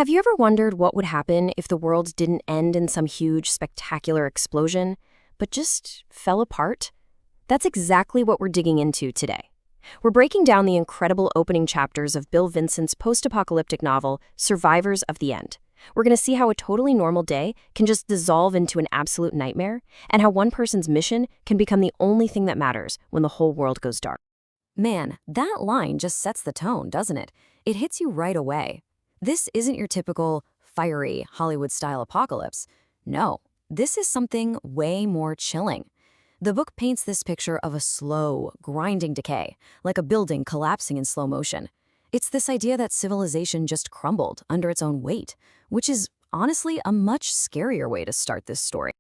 Have you ever wondered what would happen if the world didn't end in some huge, spectacular explosion, but just fell apart? That's exactly what we're digging into today. We're breaking down the incredible opening chapters of Bill Vincent's post-apocalyptic novel, Survivors of the End. We're going to see how a totally normal day can just dissolve into an absolute nightmare, and how one person's mission can become the only thing that matters when the whole world goes dark. Man, that line just sets the tone, doesn't it? It hits you right away. This isn't your typical fiery Hollywood-style apocalypse. No, this is something way more chilling. The book paints this picture of a slow, grinding decay, like a building collapsing in slow motion. It's this idea that civilization just crumbled under its own weight, which is honestly a much scarier way to start this story.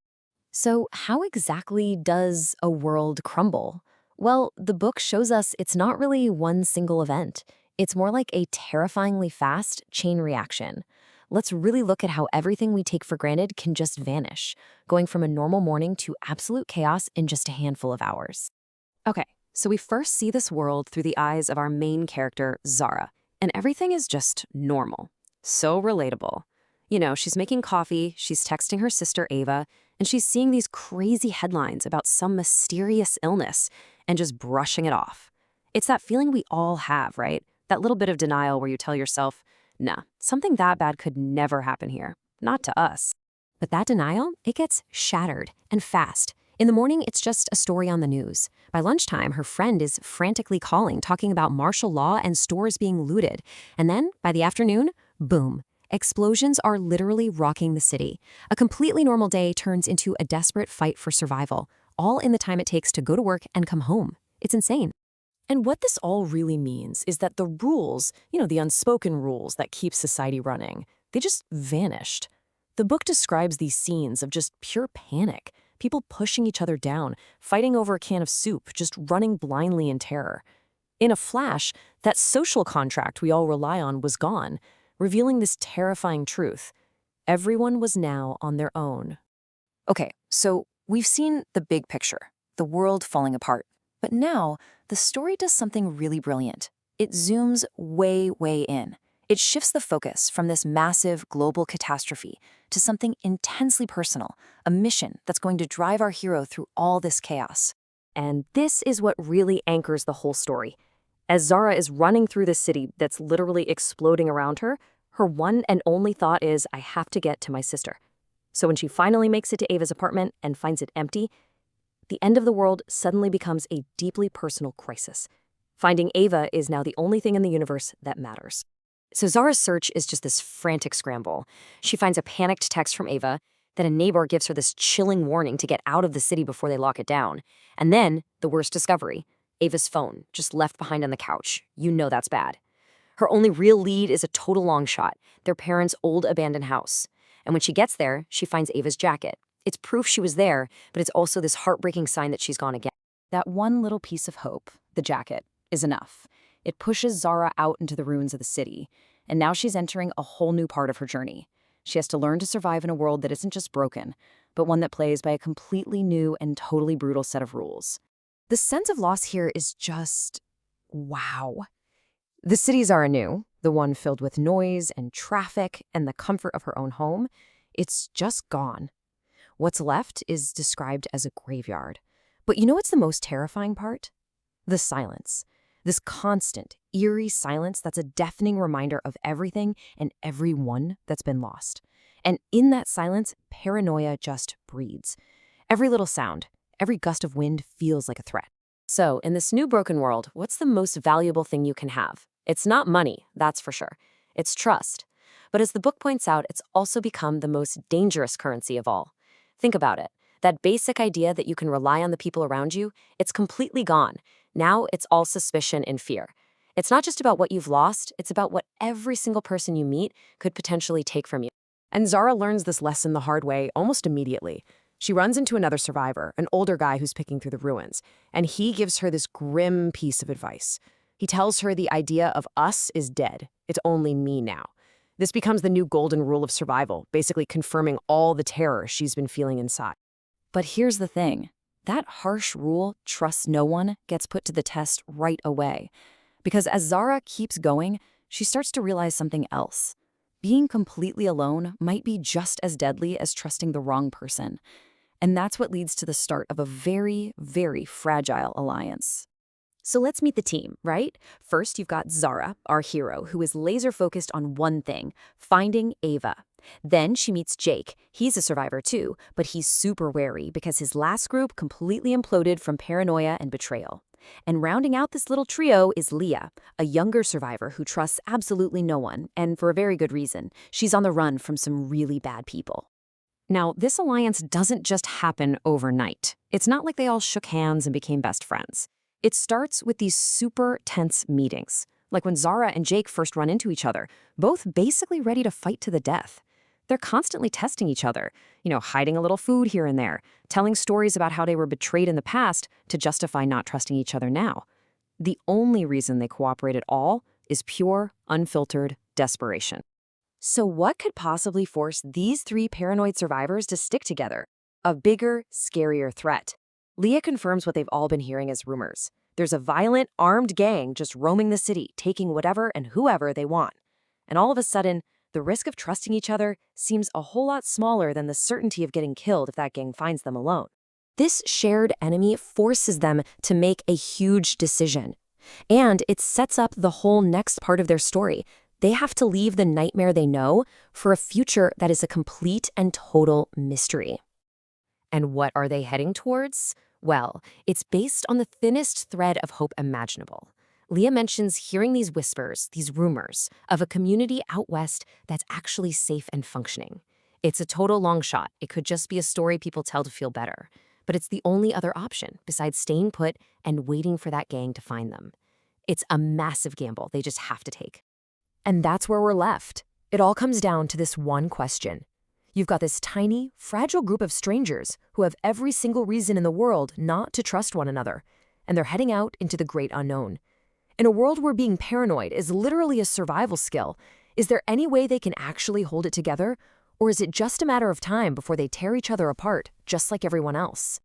So how exactly does a world crumble? Well, the book shows us it's not really one single event. It's more like a terrifyingly fast chain reaction. Let's really look at how everything we take for granted can just vanish, going from a normal morning to absolute chaos in just a handful of hours. Okay, so we first see this world through the eyes of our main character, Zara, and everything is just normal. So relatable. You know, she's making coffee, she's texting her sister Ava, and she's seeing these crazy headlines about some mysterious illness and just brushing it off. It's that feeling we all have, right? That little bit of denial where you tell yourself, nah, something that bad could never happen here. Not to us. But that denial, it gets shattered and fast. In the morning, it's just a story on the news. By lunchtime, her friend is frantically calling, talking about martial law and stores being looted. And then, by the afternoon, boom. Explosions are literally rocking the city. A completely normal day turns into a desperate fight for survival, all in the time it takes to go to work and come home. It's insane. And what this all really means is that the rules, the unspoken rules that keep society running, they just vanished. The book describes these scenes of just pure panic, people pushing each other down, fighting over a can of soup, just running blindly in terror. In a flash, that social contract we all rely on was gone, revealing this terrifying truth. Everyone was now on their own. Okay, so we've seen the big picture, the world falling apart. But now, the story does something really brilliant. It zooms way, way in. It shifts the focus from this massive global catastrophe to something intensely personal, a mission that's going to drive our hero through all this chaos. And this is what really anchors the whole story. As Zara is running through this city that's literally exploding around her, her one and only thought is, I have to get to my sister. So when she finally makes it to Ava's apartment and finds it empty, the end of the world suddenly becomes a deeply personal crisis. Finding Ava is now the only thing in the universe that matters. So Zara's search is just this frantic scramble. She finds a panicked text from Ava, then a neighbor gives her this chilling warning to get out of the city before they lock it down. And then, the worst discovery, Ava's phone, just left behind on the couch. You know that's bad. Her only real lead is a total long shot, their parents' old abandoned house. And when she gets there, she finds Ava's jacket. It's proof she was there, but it's also this heartbreaking sign that she's gone again. That one little piece of hope, the jacket, is enough. It pushes Zara out into the ruins of the city, and now she's entering a whole new part of her journey. She has to learn to survive in a world that isn't just broken, but one that plays by a completely new and totally brutal set of rules. The sense of loss here is just wow. The city Zara knew, the one filled with noise and traffic and the comfort of her own home, it's just gone. What's left is described as a graveyard. But you know what's the most terrifying part? The silence. This constant, eerie silence that's a deafening reminder of everything and everyone that's been lost. And in that silence, paranoia just breeds. Every little sound, every gust of wind feels like a threat. So, in this new broken world, what's the most valuable thing you can have? It's not money, that's for sure. It's trust. But as the book points out, it's also become the most dangerous currency of all. Think about it. That basic idea that you can rely on the people around you, it's completely gone. Now it's all suspicion and fear. It's not just about what you've lost, it's about what every single person you meet could potentially take from you. And Zara learns this lesson the hard way almost immediately. She runs into another survivor, an older guy who's picking through the ruins, and he gives her this grim piece of advice. He tells her the idea of us is dead. It's only me now. This becomes the new golden rule of survival, basically confirming all the terror she's been feeling inside. But here's the thing. That harsh rule, trust no one, gets put to the test right away. Because as Zara keeps going, she starts to realize something else. being completely alone might be just as deadly as trusting the wrong person. And that's what leads to the start of a very, very fragile alliance. So let's meet the team, right? First, you've got Zara, our hero, who is laser-focused on one thing, finding Ava. Then she meets Jake. He's a survivor too, but he's super wary because his last group completely imploded from paranoia and betrayal. And rounding out this little trio is Leah, a younger survivor who trusts absolutely no one, and for a very good reason. She's on the run from some really bad people. Now, this alliance doesn't just happen overnight. It's not like they all shook hands and became best friends. It starts with these super tense meetings, like when Zara and Jake first run into each other, both basically ready to fight to the death. They're constantly testing each other, hiding a little food here and there, telling stories about how they were betrayed in the past to justify not trusting each other now. The only reason they cooperate at all is pure, unfiltered desperation. So what could possibly force these three paranoid survivors to stick together? A bigger, scarier threat. Leah confirms what they've all been hearing as rumors. There's a violent, armed gang just roaming the city, taking whatever and whoever they want. And all of a sudden, the risk of trusting each other seems a whole lot smaller than the certainty of getting killed if that gang finds them alone. This shared enemy forces them to make a huge decision. And it sets up the whole next part of their story. They have to leave the nightmare they know for a future that is a complete and total mystery. And what are they heading towards? Well, it's based on the thinnest thread of hope imaginable. Leah mentions hearing these whispers, these rumors, of a community out west that's actually safe and functioning. It's a total long shot. It could just be a story people tell to feel better. But it's the only other option besides staying put and waiting for that gang to find them. It's a massive gamble they just have to take. And that's where we're left. It all comes down to this one question. You've got this tiny, fragile group of strangers who have every single reason in the world not to trust one another, and they're heading out into the great unknown. In a world where being paranoid is literally a survival skill, is there any way they can actually hold it together, or is it just a matter of time before they tear each other apart, just like everyone else?